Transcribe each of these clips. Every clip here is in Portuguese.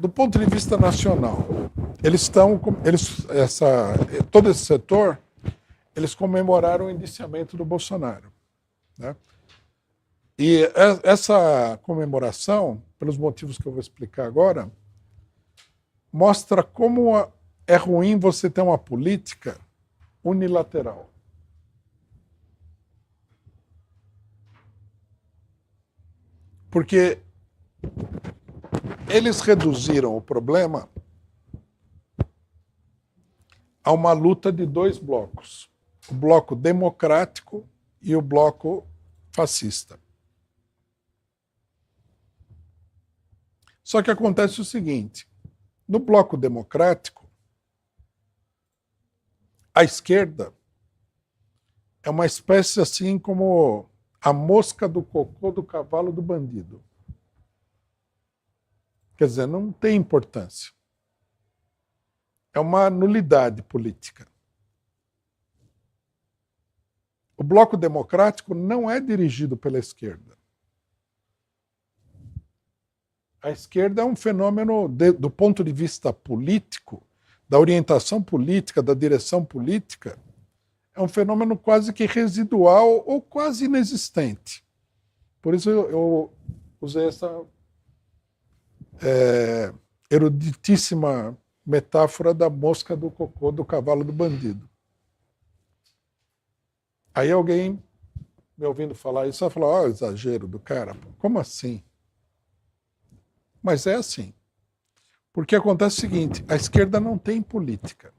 Do ponto de vista nacional, todo esse setor, eles comemoraram o indiciamento do Bolsonaro, né? E essa comemoração, pelos motivos que eu vou explicar agora, mostra como é ruim você ter uma política unilateral. Porque eles reduziram o problema a uma luta de dois blocos: o bloco democrático e o bloco fascista. Só que acontece o seguinte: no bloco democrático, a esquerda é uma espécie assim como a mosca do cocô do cavalo do bandido. Quer dizer, não tem importância. É uma nulidade política. O bloco democrático não é dirigido pela esquerda. A esquerda é um fenômeno, do ponto de vista político, da orientação política, da direção política, é um fenômeno quase que residual ou quase inexistente. Por isso eu usei essa eruditíssima metáfora da mosca do cocô do cavalo do bandido. Aí alguém, me ouvindo falar isso, vai falar: ó, exagero do cara. Como assim? Mas é assim. Porque acontece o seguinte: a esquerda não tem política.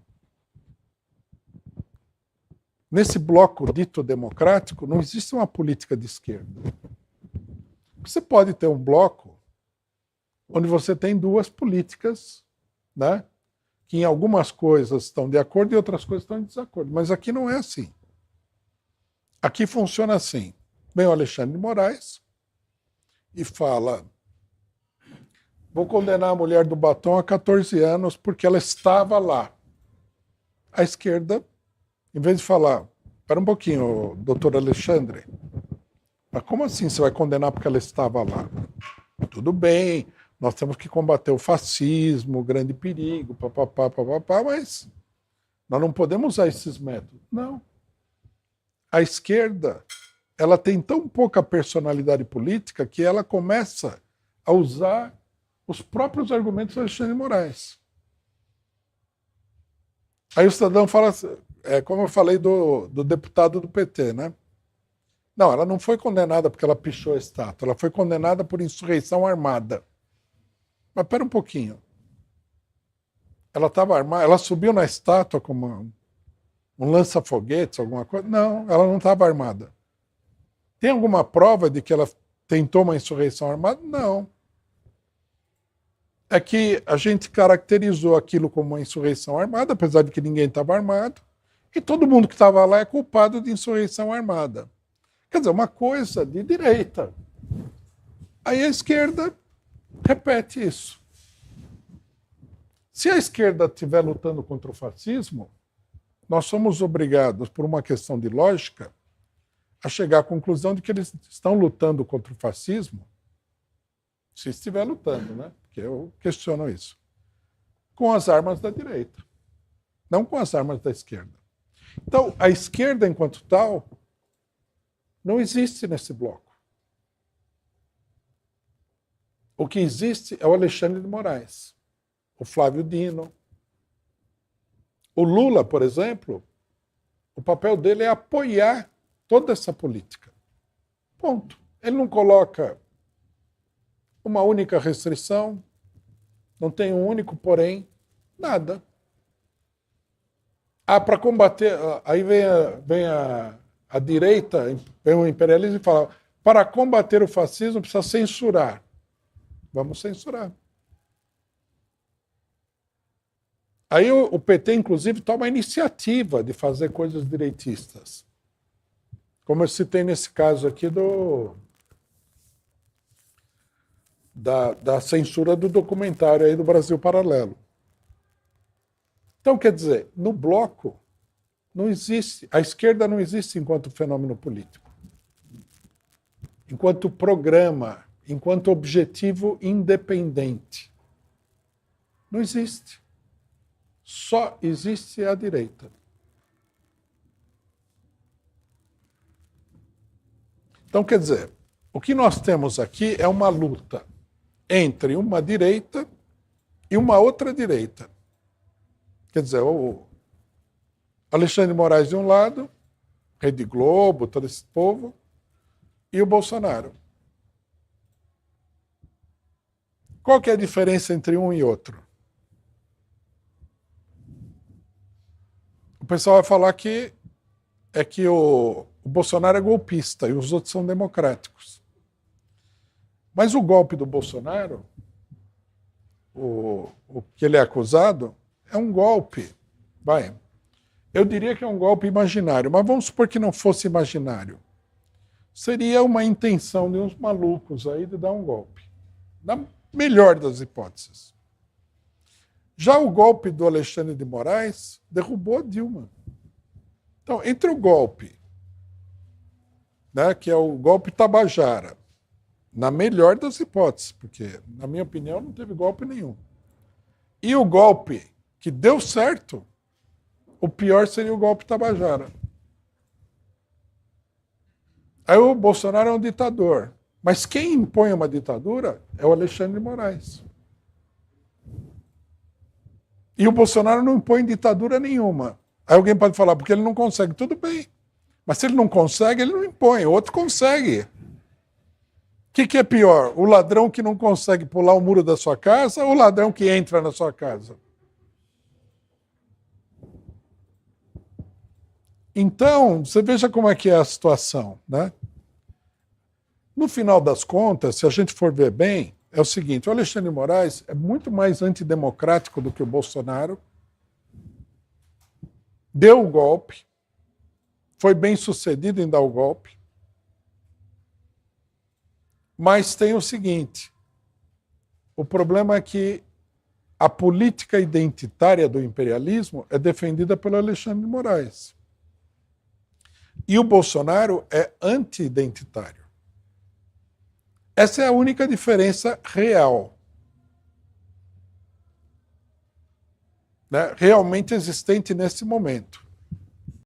Nesse bloco dito democrático, não existe uma política de esquerda. Você pode ter um bloco onde você tem duas políticas, né, que em algumas coisas estão de acordo e outras coisas estão em desacordo. Mas aqui não é assim. Aqui funciona assim. Vem o Alexandre de Moraes e fala: vou condenar a mulher do batom a 14 anos porque ela estava lá. A esquerda, em vez de falar: espera um pouquinho, doutor Alexandre, mas como assim você vai condenar porque ela estava lá? Tudo bem, nós temos que combater o fascismo, o grande perigo, papapá, mas nós não podemos usar esses métodos. Não. A esquerda, ela tem tão pouca personalidade política que ela começa a usar os próprios argumentos do Alexandre de Moraes. Aí o cidadão fala, como eu falei do deputado do PT, né? Não, ela não foi condenada porque ela pichou a estátua, ela foi condenada por insurreição armada. Mas espera um pouquinho. Ela estava armada, ela subiu na estátua como um lança-foguetes, alguma coisa? Não, ela não estava armada. Tem alguma prova de que ela tentou uma insurreição armada? Não. É que a gente caracterizou aquilo como uma insurreição armada, apesar de que ninguém estava armado, e todo mundo que estava lá é culpado de insurreição armada. Quer dizer, uma coisa de direita. Aí a esquerda repete isso. Se a esquerda estiver lutando contra o fascismo, nós somos obrigados, por uma questão de lógica, a chegar à conclusão de que eles estão lutando contra o fascismo, se estiver lutando, né? Porque eu questiono isso, com as armas da direita, não com as armas da esquerda. Então, a esquerda, enquanto tal, não existe nesse bloco. O que existe é o Alexandre de Moraes, o Flávio Dino. O Lula, por exemplo, o papel dele é apoiar toda essa política. Ponto. Ele não coloca uma única restrição, não tem um único porém, nada. Para combater, aí vem a direita, vem o imperialismo e fala: para combater o fascismo precisa censurar. Vamos censurar. Aí o PT, inclusive, toma a iniciativa de fazer coisas direitistas. Como eu citei nesse caso aqui da censura do documentário aí do Brasil Paralelo. Então, quer dizer, no bloco não existe, a esquerda não existe enquanto fenômeno político, enquanto programa, enquanto objetivo independente. Não existe. Só existe a direita. Então, quer dizer, o que nós temos aqui é uma luta entre uma direita e uma outra direita. Quer dizer, o Alexandre de Moraes de um lado, Rede Globo, todo esse povo, e o Bolsonaro. Qual que é a diferença entre um e outro? O pessoal vai falar que o Bolsonaro é golpista e os outros são democráticos. Mas o golpe do Bolsonaro, o que ele é acusado, é um golpe. Eu diria que é um golpe imaginário, mas vamos supor que não fosse imaginário. Seria uma intenção de uns malucos aí de dar um golpe. Na melhor das hipóteses. Já o golpe do Alexandre de Moraes derrubou a Dilma. Então, entre o golpe, né, que é o golpe Tabajara, na melhor das hipóteses, porque, na minha opinião, não teve golpe nenhum, e o golpe que deu certo, o pior seria o golpe Tabajara. Aí o Bolsonaro é um ditador. Mas quem impõe uma ditadura é o Alexandre de Moraes. E o Bolsonaro não impõe ditadura nenhuma. Aí alguém pode falar, porque ele não consegue. Tudo bem. Mas se ele não consegue, ele não impõe. O outro consegue. O que é pior? O ladrão que não consegue pular o muro da sua casa ou o ladrão que entra na sua casa? Então, você veja como é que é a situação, né? No final das contas, se a gente for ver bem, é o seguinte, o Alexandre de Moraes é muito mais antidemocrático do que o Bolsonaro, deu o golpe, foi bem sucedido em dar o golpe, mas tem o seguinte, o problema é que a política identitária do imperialismo é defendida pelo Alexandre de Moraes. E o Bolsonaro é anti-identitário. Essa é a única diferença real. Né, realmente existente nesse momento.